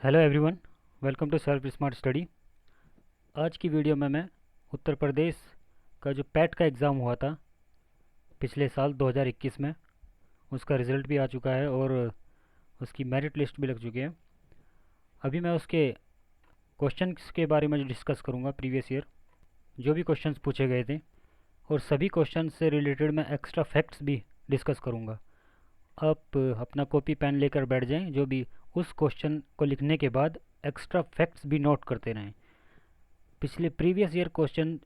Hello everyone, welcome to self smart study. आज की video में मैं उत्तर प्रदेश का जो पैट का एग्ज़ाम हुआ था पिछले साल 2021 में, उसका रिज़ल्ट भी आ चुका है और उसकी मेरिट लिस्ट भी लग चुकी है। अभी मैं उसके क्वेश्चंस के बारे में डिस्कस करूँगा, प्रीवियस ईयर जो भी क्वेश्चंस पूछे गए थे, और सभी क्वेश्चन से रिलेटेड मैं एक्स्ट्रा फैक्ट्स भी डिस्कस करूँगा। आप अपना कॉपी पेन लेकर बैठ जाएं, जो भी उस क्वेश्चन को लिखने के बाद एक्स्ट्रा फैक्ट्स भी नोट करते रहें। पिछले प्रीवियस ईयर क्वेश्चन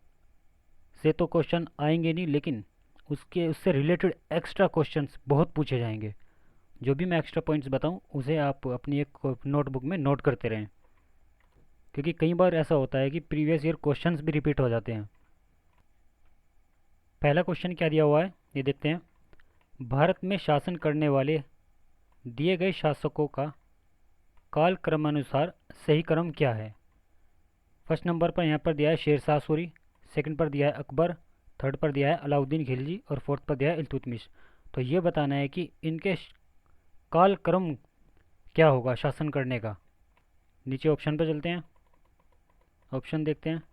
से तो क्वेश्चन आएंगे नहीं, लेकिन उससे रिलेटेड एक्स्ट्रा क्वेश्चंस बहुत पूछे जाएंगे। जो भी मैं एक्स्ट्रा पॉइंट्स बताऊं उसे आप अपनी एक नोटबुक में नोट करते रहें, क्योंकि कई बार ऐसा होता है कि प्रीवियस ईयर क्वेश्चंस भी रिपीट हो जाते हैं। पहला क्वेश्चन क्या दिया हुआ है ये देखते हैं। भारत में शासन करने वाले दिए गए शासकों का काल क्रमानुसार सही क्रम क्या है। फर्स्ट नंबर पर यहाँ पर दिया है शेरशाह सूरी, सेकंड पर दिया है अकबर, थर्ड पर दिया है अलाउद्दीन खिलजी और फोर्थ पर दिया है इल्तुतमिश। तो ये बताना है कि इनके काल क्रम क्या होगा शासन करने का। नीचे ऑप्शन पर चलते हैं, ऑप्शन देखते हैं।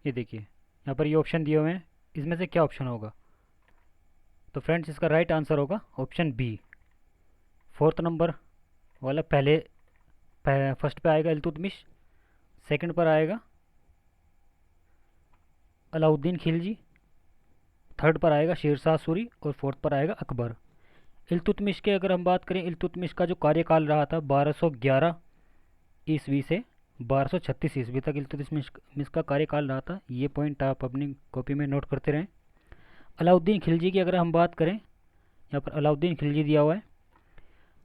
ये देखिए यहाँ पर ये ऑप्शन दिए हुए हैं, इसमें से क्या ऑप्शन होगा। तो फ्रेंड्स इसका राइट आंसर होगा ऑप्शन बी, फोर्थ नंबर वाला। फर्स्ट पे आएगा इल्तुतमिश, सेकंड पर आएगा अलाउद्दीन खिलजी, थर्ड पर आएगा शेरशाह सूरी और फोर्थ पर आएगा अकबर। इल्तुतमिश के अगर हम बात करें, इल्तुतमिश का जो कार्यकाल रहा था 1211 ईस्वी से 1236 ईस्वी तक इल्तुतमिश का कार्यकाल रहा था। ये पॉइंट आप अपनी कॉपी में नोट करते रहें। अलाउद्दीन खिलजी की अगर हम बात करें, यहाँ पर अलाउद्दीन खिलजी दिया हुआ है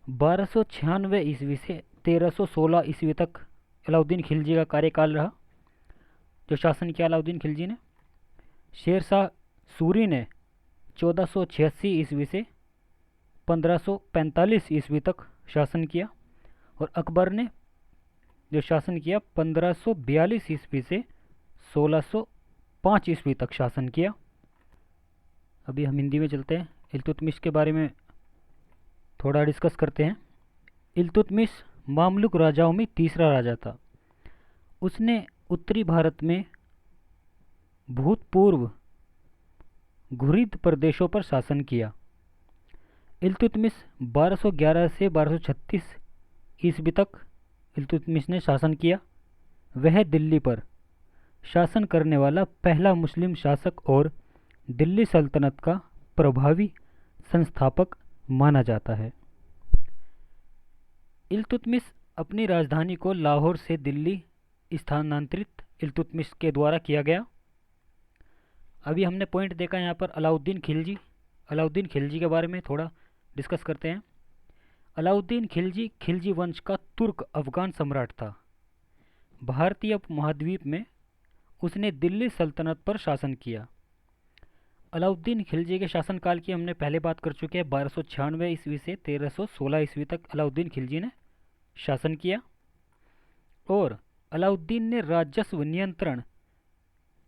1296 ईस्वी से 1316 ईस्वी तक अलाउद्दीन खिलजी का कार्यकाल रहा, जो शासन किया अलाउद्दीन खिलजी ने। शेरशाह सूरी ने 1486 ईस्वी से 1545 ईस्वी तक शासन किया, और अकबर ने जो शासन किया 1542 ईस्वी से 1605 ईस्वी तक शासन किया। अभी हम हिंदी में चलते हैं, इल्तुतमिश के बारे में थोड़ा डिस्कस करते हैं। इल्तुतमिश मामलुक राजाओं में तीसरा राजा था। उसने उत्तरी भारत में भूतपूर्व घुरिद प्रदेशों पर शासन किया। इल्तुतमिश 1211 से 1236 ईस्वी तक इल्तुतमिश ने शासन किया। वह दिल्ली पर शासन करने वाला पहला मुस्लिम शासक और दिल्ली सल्तनत का प्रभावी संस्थापक माना जाता है। इल्तुतमिश अपनी राजधानी को लाहौर से दिल्ली स्थानांतरित इल्तुतमिश के द्वारा किया गया। अभी हमने पॉइंट देखा यहाँ पर अलाउद्दीन खिलजी। अलाउद्दीन खिलजी के बारे में थोड़ा डिस्कस करते हैं। अलाउद्दीन खिलजी खिलजी वंश का तुर्क अफगान सम्राट था। भारतीय उपमहाद्वीप में उसने दिल्ली सल्तनत पर शासन किया। अलाउद्दीन खिलजी के शासनकाल की हमने पहले बात कर चुके हैं। 1296 ईस्वी से 1316 ईस्वी तक अलाउद्दीन खिलजी ने शासन किया, और अलाउद्दीन ने राजस्व नियंत्रण,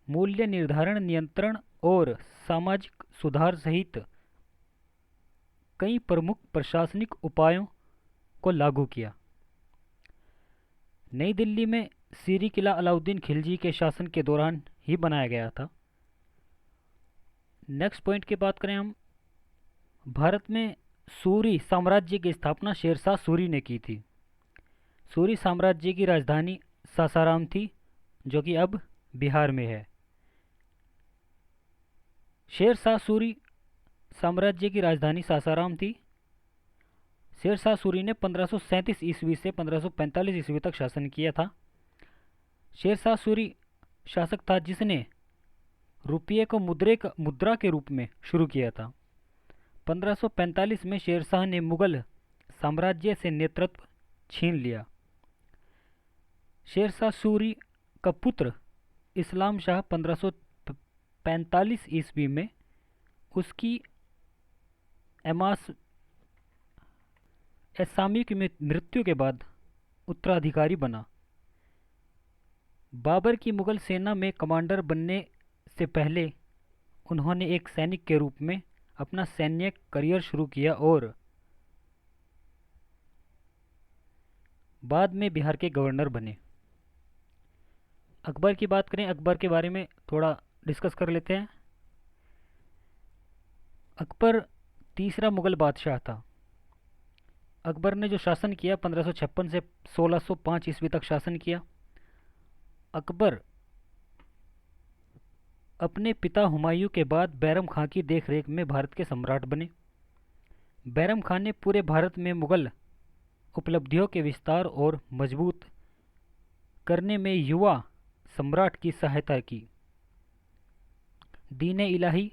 मूल्य निर्धारण नियंत्रण और सामाजिक सुधार सहित कई प्रमुख प्रशासनिक उपायों को लागू किया। नई दिल्ली में सीरी किला अलाउद्दीन खिलजी के शासन के दौरान ही बनाया गया था। नेक्स्ट पॉइंट की बात करें हम, भारत में सूरी साम्राज्य की स्थापना शेरशाह सूरी ने की थी। सूरी साम्राज्य की राजधानी सासाराम थी, जो कि अब बिहार में है। शेरशाह सूरी साम्राज्य की राजधानी सासाराम थी। शेरशाह सूरी ने 1537 ईस्वी से 1545 ईस्वी तक शासन किया था। शेरशाह सूरी शासक था जिसने रुपये को मुद्रा के रूप में शुरू किया था। 1545 में शेरशाह ने मुगल साम्राज्य से नेतृत्व छीन लिया। शेरशाह सूरी का पुत्र इस्लाम शाह 1545 ईस्वी में उसकी एसामी की मृत्यु के बाद उत्तराधिकारी बना। बाबर की मुगल सेना में कमांडर बनने से पहले उन्होंने एक सैनिक के रूप में अपना सैन्य करियर शुरू किया, और बाद में बिहार के गवर्नर बने। अकबर की बात करें, अकबर के बारे में थोड़ा डिस्कस कर लेते हैं। अकबर तीसरा मुगल बादशाह था। अकबर ने जो शासन किया 1556 से 1605 ईस्वी तक शासन किया। अकबर अपने पिता हुमायूं के बाद बैरम खां की देखरेख में भारत के सम्राट बने। बैरम खान ने पूरे भारत में मुगल उपलब्धियों के विस्तार और मजबूत करने में युवा सम्राट की सहायता की। दीन इलाही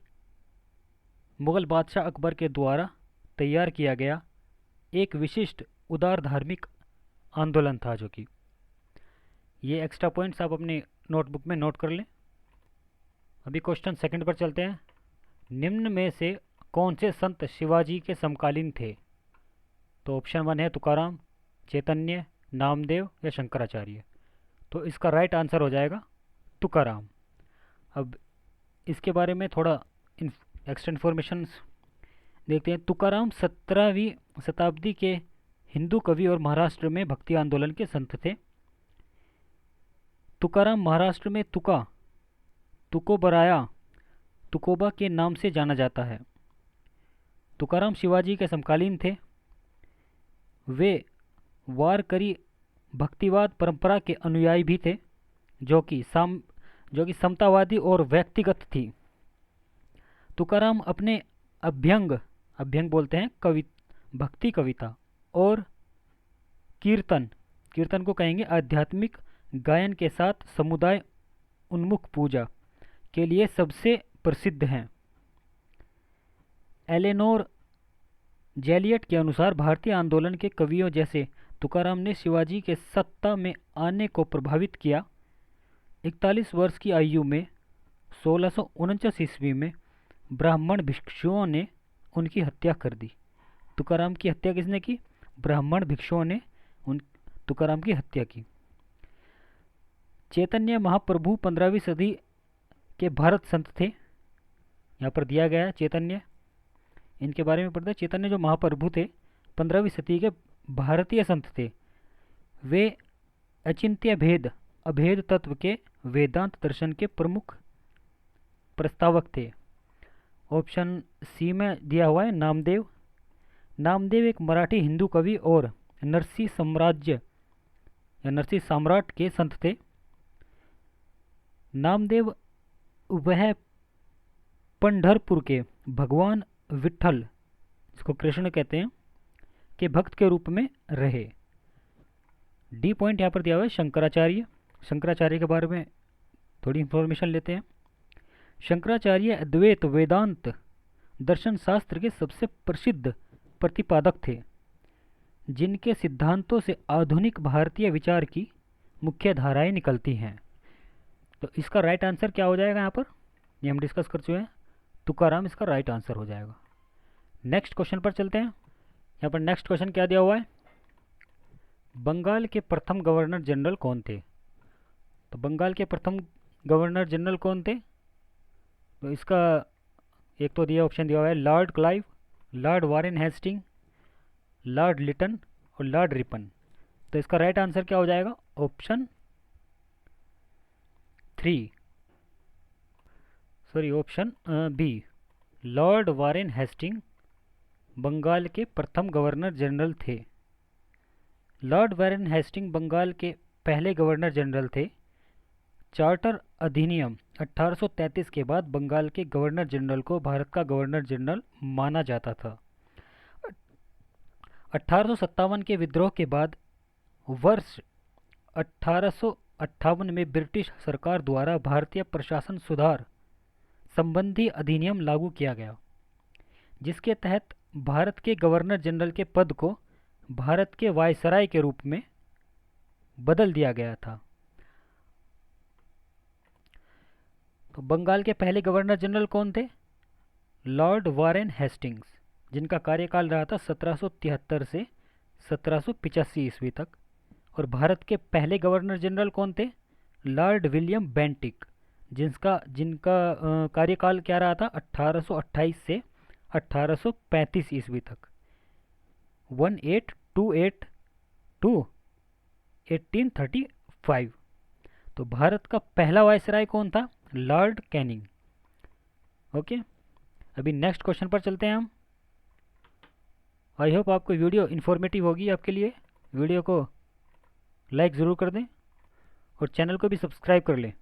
मुगल बादशाह अकबर के द्वारा तैयार किया गया एक विशिष्ट उदार धार्मिक आंदोलन था, जो कि ये एक्स्ट्रा पॉइंट्स आप अपने नोटबुक में नोट कर लें। अभी क्वेश्चन सेकंड पर चलते हैं। निम्न में से कौन से संत शिवाजी के समकालीन थे? तो ऑप्शन 1 है तुकाराम, चैतन्य, नामदेव या शंकराचार्य। तो इसका राइट आंसर हो जाएगा तुकाराम। अब इसके बारे में थोड़ा एक्स्ट्रा इन्फॉर्मेशन देखते हैं। तुकाराम 17वीं शताब्दी के हिंदू कवि और महाराष्ट्र में भक्ति आंदोलन के संत थे। तुकाराम महाराष्ट्र में तुकोबराया, तुकोबा के नाम से जाना जाता है। तुकाराम शिवाजी के समकालीन थे। वे वारकरी भक्तिवाद परंपरा के अनुयायी भी थे, जो कि समतावादी और व्यक्तिगत थी। तुकाराम अपने अभ्यंग बोलते हैं भक्ति कविता और कीर्तन को कहेंगे आध्यात्मिक गायन के साथ समुदाय उन्मुख पूजा के लिए सबसे प्रसिद्ध हैं। एलेनोर जैलियट के अनुसार भारतीय आंदोलन के कवियों जैसे तुकाराम ने शिवाजी के सत्ता में आने को प्रभावित किया। 41 वर्ष की आयु में 1649 ईस्वी में ब्राह्मण भिक्षुओं ने उनकी हत्या कर दी। तुकाराम की हत्या किसने की? ब्राह्मण भिक्षुओं ने तुकाराम की हत्या की। चैतन्य महाप्रभु 15वीं सदी के भारत संत थे। यहाँ पर दिया गया है चैतन्य, इनके बारे में पढ़ते हैं। चैतन्य जो महाप्रभु थे 15वीं सदी के भारतीय संत थे। वे अचिंत्य अभेद तत्व के वेदांत दर्शन के प्रमुख प्रस्तावक थे। ऑप्शन सी में दिया हुआ है नामदेव। नामदेव एक मराठी हिंदू कवि और नरसी सम्राट के संत थे। नामदेव वह पंढरपुर के भगवान विठल, जिसको कृष्ण कहते हैं, के भक्त के रूप में रहे। डी पॉइंट यहाँ पर दिया हुआ है शंकराचार्य के बारे में थोड़ी इंफॉर्मेशन लेते हैं। शंकराचार्य अद्वैत वेदांत दर्शन शास्त्र के सबसे प्रसिद्ध प्रतिपादक थे, जिनके सिद्धांतों से आधुनिक भारतीय विचार की मुख्य धाराएं निकलती हैं। तो इसका राइट आंसर क्या हो जाएगा? यहाँ पर ये हम डिस्कस कर चुके हैं, तुकाराम इसका राइट आंसर हो जाएगा। नेक्स्ट क्वेश्चन पर चलते हैं। यहाँ पर नेक्स्ट क्वेश्चन क्या दिया हुआ है? बंगाल के प्रथम गवर्नर जनरल कौन थे? तो बंगाल के प्रथम गवर्नर जनरल कौन थे? तो इसका एक तो दिया ऑप्शन दिया हुआ है lord Clive, lord Warren Hasting, lord Lytton और लॉर्ड रिपन। तो इसका राइट आंसर क्या हो जाएगा? Option B, lord Warren Hasting Bengal के प्रथम गवर्नर जनरल थे। लॉर्ड वारेन हेस्टिंग बंगाल के पहले गवर्नर जनरल थे। चार्टर अधिनियम 1833 के बाद बंगाल के गवर्नर जनरल को भारत का गवर्नर जनरल माना जाता था। 1857 के विद्रोह के बाद वर्ष 1858 में ब्रिटिश सरकार द्वारा भारतीय प्रशासन सुधार संबंधी अधिनियम लागू किया गया, जिसके तहत भारत के गवर्नर जनरल के पद को भारत के वायसराय के रूप में बदल दिया गया था। तो बंगाल के पहले गवर्नर जनरल कौन थे? लॉर्ड वारेन हेस्टिंग्स, जिनका कार्यकाल रहा था 1773 से 1785 ईस्वी तक। और भारत के पहले गवर्नर जनरल कौन थे? लॉर्ड विलियम बेंटिक, जिनका कार्यकाल क्या रहा था? 1828 से 1835 ईस्वी तक। 1828 टू 1835। तो भारत का पहला वायसराय कौन था? Lord Canning. ओके, अभी नेक्स्ट क्वेश्चन पर चलते हैं हम। आई होप आपको वीडियो इन्फॉर्मेटिव होगी आपके लिए। वीडियो को लाइक ज़रूर कर दें और चैनल को भी सब्सक्राइब कर लें।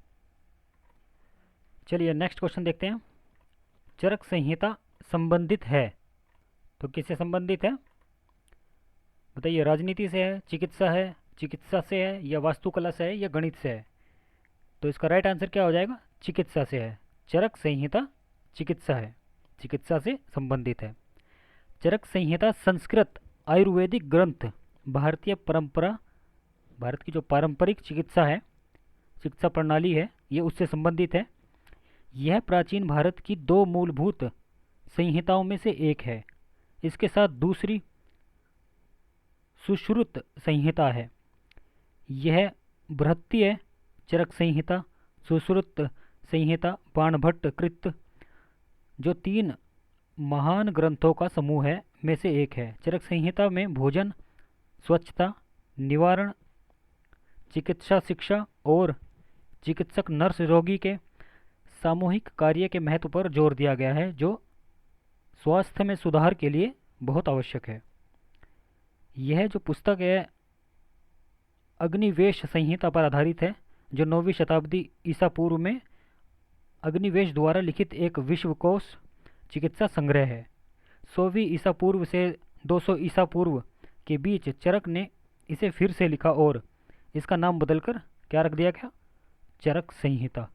चलिए नेक्स्ट क्वेश्चन देखते हैं। चरक संहिता संबंधित है तो किससे संबंधित है? बताइए, राजनीति से है, चिकित्सा से है, या वास्तुकला से है, या गणित से है? तो इसका राइट आंसर क्या हो जाएगा? चिकित्सा से है। चरक संहिता चिकित्सा है, चिकित्सा से संबंधित है। चरक संहिता संस्कृत आयुर्वेदिक ग्रंथ भारतीय परंपरा, भारत की जो पारंपरिक चिकित्सा है, चिकित्सा प्रणाली है, ये उससे संबंधित है। यह प्राचीन भारत की दो मूलभूत संहिताओं में से एक है। इसके साथ दूसरी सुश्रुत संहिता है। यह बृहत्तीय चरक संहिता, सुश्रुत संहिता, बाणभट्ट कृत, जो तीन महान ग्रंथों का समूह है में से एक है। चरक संहिता में भोजन, स्वच्छता, निवारण, चिकित्सा शिक्षा और चिकित्सक नर्स रोगी के सामूहिक कार्य के महत्व पर जोर दिया गया है, जो स्वास्थ्य में सुधार के लिए बहुत आवश्यक है। यह जो पुस्तक है अग्निवेश संहिता पर आधारित है, जो 9वीं शताब्दी ईसा पूर्व में अग्निवेश द्वारा लिखित एक विश्वकोश चिकित्सा संग्रह है। 100वीं ईसा पूर्व से 200 ईसा पूर्व के बीच चरक ने इसे फिर से लिखा और इसका नाम बदलकर क्या रख दिया गया? चरक संहिता।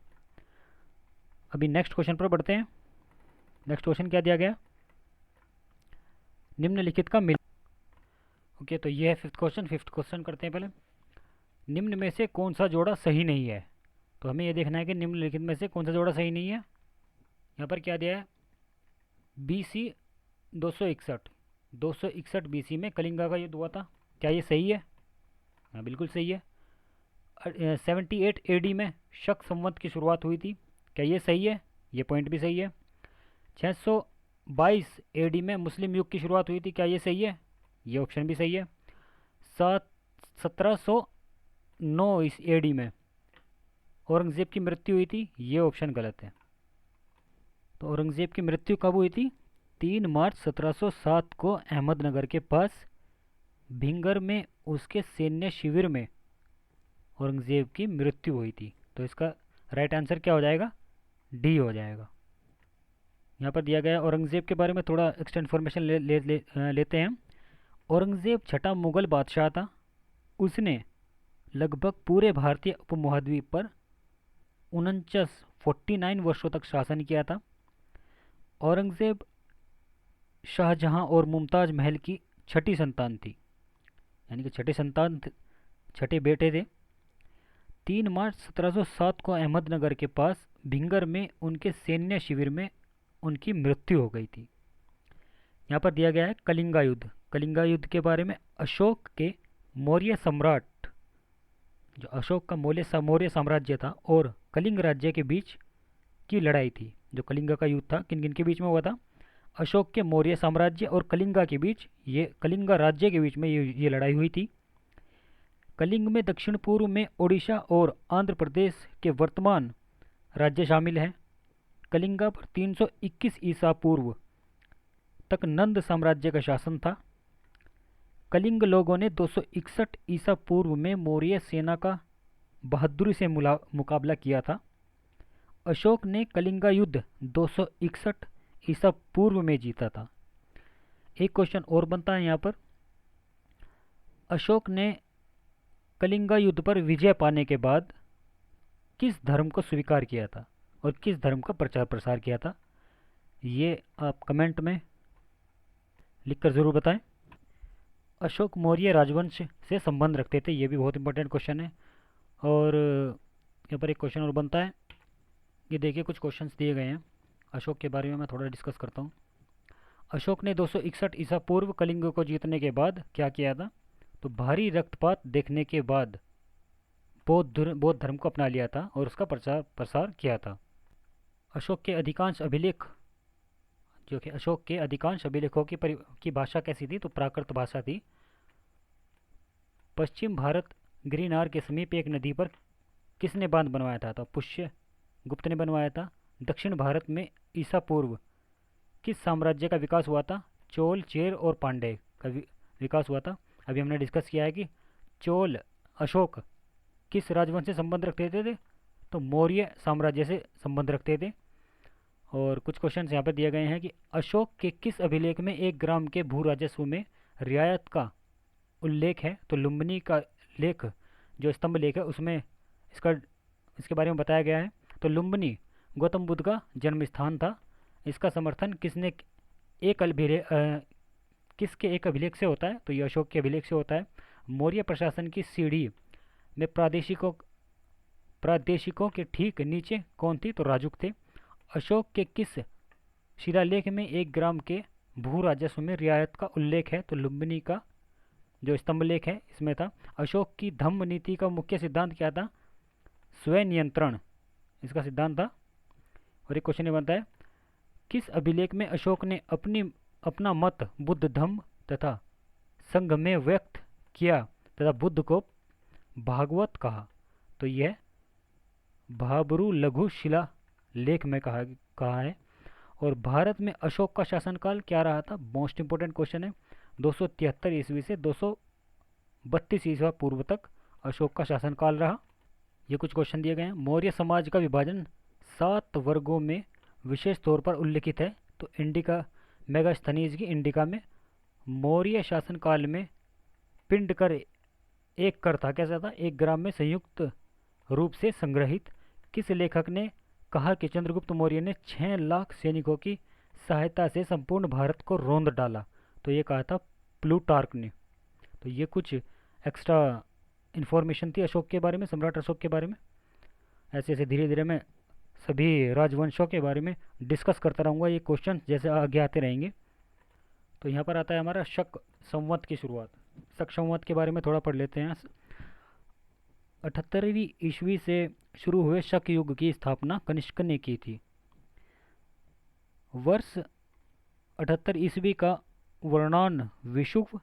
अभी नेक्स्ट क्वेश्चन पर बढ़ते हैं। नेक्स्ट क्वेश्चन क्या दिया गया? निम्नलिखित का मिल। ओके, तो ये है फिफ्थ क्वेश्चन करते हैं पहले। निम्न में से कौन सा जोड़ा सही नहीं है? तो हमें यह देखना है कि निम्नलिखित में से कौन सा जोड़ा सही नहीं है। यहाँ पर क्या दिया है? BC 261 BC में कलिंगा का युद्ध हुआ था। क्या ये सही है? हाँ, बिल्कुल सही है। 78 AD में शक संवत की शुरुआत हुई थी। क्या ये सही है? ये पॉइंट भी सही है। 622 AD में मुस्लिम युग की शुरुआत हुई थी। क्या ये सही है? ये ऑप्शन भी सही है। 1709 इस AD में औरंगज़ेब की मृत्यु हुई थी। ये ऑप्शन गलत है। तो औरंगज़ेब की मृत्यु कब हुई थी? 3 मार्च 1707 को अहमदनगर के पास भिंगर में उसके सैन्य शिविर में औरंगज़ेब की मृत्यु हुई थी। तो इसका राइट आंसर क्या हो जाएगा? डी हो जाएगा। यहाँ पर दिया गया औरंगज़ेब के बारे में थोड़ा एक्स्ट्रा इन्फॉर्मेशन लेते हैं। औरंगज़ेब छठा मुग़ल बादशाह था। उसने लगभग पूरे भारतीय उपमहाद्वीप पर 49 वर्षों तक शासन किया था। औरंगज़ेब शाहजहां और मुमताज़ महल की छठी संतान थी, यानी कि छठे बेटे थे। 3 मार्च 1707 को अहमदनगर के पास भिंगर में उनके सैन्य शिविर में उनकी मृत्यु हो गई थी। यहाँ पर दिया गया है कलिंगा युद्ध। कलिंगा युद्ध के बारे में अशोक के मौर्य सम्राट, जो अशोक का मौर्य साम्राज्य था और कलिंग राज्य के बीच की लड़ाई थी। जो कलिंगा का युद्ध था किन किन के बीच में हुआ था? अशोक के मौर्य साम्राज्य और कलिंगा के बीच, ये कलिंगा राज्य के बीच में ये लड़ाई हुई थी। कलिंग में दक्षिण पूर्व में ओडिशा और आंध्र प्रदेश के वर्तमान राज्य शामिल हैं। कलिंगा पर 321 ईसा पूर्व तक नंद साम्राज्य का शासन था। कलिंग लोगों ने 261 ईसा पूर्व में मौर्य सेना का बहादुरी से मुकाबला किया था। अशोक ने कलिंगा युद्ध 261 ईसा पूर्व में जीता था। एक क्वेश्चन और बनता है यहाँ पर, अशोक ने कलिंगा युद्ध पर विजय पाने के बाद किस धर्म को स्वीकार किया था और किस धर्म का प्रचार प्रसार किया था? ये आप कमेंट में लिखकर ज़रूर बताएं। अशोक मौर्य राजवंश से संबंध रखते थे, ये भी बहुत इंपॉर्टेंट क्वेश्चन है। और यहाँ पर एक क्वेश्चन और बनता है, ये देखिए कुछ क्वेश्चंस दिए गए हैं अशोक के बारे में, मैं थोड़ा डिस्कस करता हूँ। अशोक ने 261 ईसा पूर्व कलिंग को जीतने के बाद क्या किया था? तो भारी रक्तपात देखने के बाद बौद्ध धर्म को अपना लिया था और उसका प्रचार प्रसार किया था। अशोक के अधिकांश अभिलेख, जो कि अशोक के अधिकांश अभिलेखों की भाषा कैसी थी? तो प्राकृत भाषा थी। पश्चिम भारत गिरिनार के समीप एक नदी पर किसने बांध बनवाया था? तो पुष्य गुप्त ने बनवाया था। दक्षिण भारत में ईसा पूर्व किस साम्राज्य का विकास हुआ था? चोल, चेर और पांड्य का विकास हुआ था। अभी हमने डिस्कस किया है कि चोल अशोक किस राजवंश से संबंध रखते थे? तो मौर्य साम्राज्य से संबंध रखते थे। और कुछ क्वेश्चन यहाँ पर दिए गए हैं कि अशोक के किस अभिलेख में 1 ग्राम के भू राजस्व में रियायत का उल्लेख है? तो लुम्बिनी का लेख, जो स्तंभ लेख है, उसमें इसका इसके बारे में बताया गया है। तो लुम्बिनी गौतम बुद्ध का जन्म स्थान था। इसका समर्थन किसने एक अभिलेख किसके एक अभिलेख से होता है? तो ये अशोक के अभिलेख से होता है। मौर्य प्रशासन की सीढ़ी में प्रादेशिकों के ठीक नीचे कौन थी? तो राजुक थे। अशोक के किस शिलालेख में 1 ग्राम के भू राजस्व में रियायत का उल्लेख है? तो लुम्बिनी का जो स्तंभ लेख है इसमें था। अशोक की धम्म नीति का मुख्य सिद्धांत क्या था? स्वयं नियंत्रण इसका सिद्धांत था। और एक क्वेश्चन ये बनता है, किस अभिलेख में अशोक ने अपना मत बुद्ध धम्म तथा संघ में व्यक्त किया तथा बुद्ध को भागवत कहा? तो यह भाबरू लघु शिला लेख में कहा है। और भारत में अशोक का शासनकाल क्या रहा था? मोस्ट इंपोर्टेंट क्वेश्चन है। 273 ईस्वी से 232 ईस्वी पूर्व तक अशोक का शासनकाल रहा। ये कुछ क्वेश्चन दिए गए हैं। मौर्य समाज का विभाजन 7 वर्गों में विशेष तौर पर उल्लिखित है। तो इंडिका मेगास्थनीज की इंडिका में मौर्य शासनकाल में पिंड कर एक कर था। कैसा था? 1 ग्राम में संयुक्त रूप से संग्रहित। किस लेखक ने कहा कि चंद्रगुप्त मौर्य ने 6 लाख सैनिकों की सहायता से संपूर्ण भारत को रौंद डाला? तो ये कहा था प्लूटार्क ने। तो ये कुछ एक्स्ट्रा इन्फॉर्मेशन थी अशोक के बारे में, सम्राट अशोक के बारे में। ऐसे ऐसे धीरे धीरे मैं सभी राजवंशों के बारे में डिस्कस करता रहूँगा। ये क्वेश्चन जैसे आगे आते रहेंगे। तो यहाँ पर आता है हमारा शक संवत की शुरुआत। शक संवत के बारे में थोड़ा पढ़ लेते हैं। 78वीं ईस्वी से शुरू हुए शक युग की स्थापना कनिष्क ने की थी। वर्ष 78 ईस्वी का वर्णन विषुव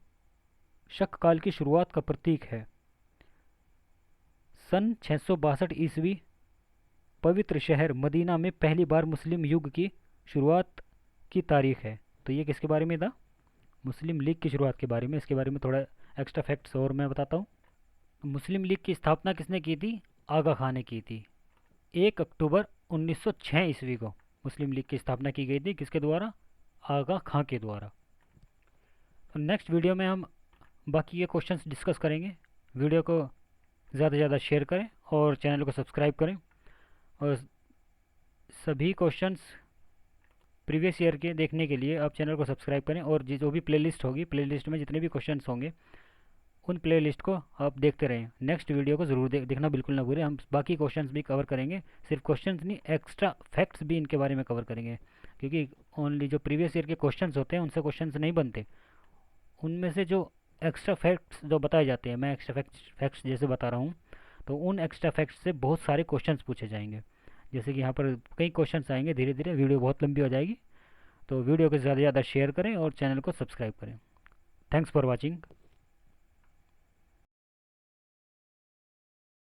शक काल की शुरुआत का प्रतीक है। सन 662 ईस्वी पवित्र शहर मदीना में पहली बार मुस्लिम युग की शुरुआत की तारीख है। तो ये किसके बारे में था? मुस्लिम लीग की शुरुआत के बारे में। इसके बारे में थोड़ा एक्स्ट्रा फैक्ट्स और मैं बताता हूँ। मुस्लिम लीग की स्थापना किसने की थी? आगा खान ने की थी। 1 अक्टूबर 1906 ईस्वी को मुस्लिम लीग की स्थापना की गई थी। किसके द्वारा? आगा खां के द्वारा। तो नेक्स्ट वीडियो में हम बाकी के क्वेश्चंस डिस्कस करेंगे। वीडियो को ज़्यादा से ज़्यादा शेयर करें और चैनल को सब्सक्राइब करें। और सभी क्वेश्चंस प्रीवियस ईयर के देखने के लिए आप चैनल को सब्सक्राइब करें। और जो भी प्लेलिस्ट होगी, प्लेलिस्ट में जितने भी क्वेश्चंस होंगे उन प्लेलिस्ट को आप देखते रहें। नेक्स्ट वीडियो को ज़रूर देखना बिल्कुल ना भूलें। हम बाकी क्वेश्चंस भी कवर करेंगे, सिर्फ क्वेश्चंस नहीं, एक्स्ट्रा फैक्ट्स भी इनके बारे में कवर करेंगे। क्योंकि ओनली जो प्रीवियस ईयर के क्वेश्चंस होते हैं उनसे क्वेश्चंस नहीं बनते। उनमें से जो एक्स्ट्रा फैक्ट्स जो बताए जाते हैं, मैं एक्स्ट्रा फैक्ट्स जैसे बता रहा हूँ, तो उन एक्स्ट्रा फैक्ट्स से बहुत सारे क्वेश्चंस पूछे जाएंगे। जैसे कि यहाँ पर कई क्वेश्चंस आएंगे। धीरे धीरे वीडियो बहुत लंबी हो जाएगी। तो वीडियो को ज़्यादा से ज़्यादा शेयर करें और चैनल को सब्सक्राइब करें। Thanks for watching.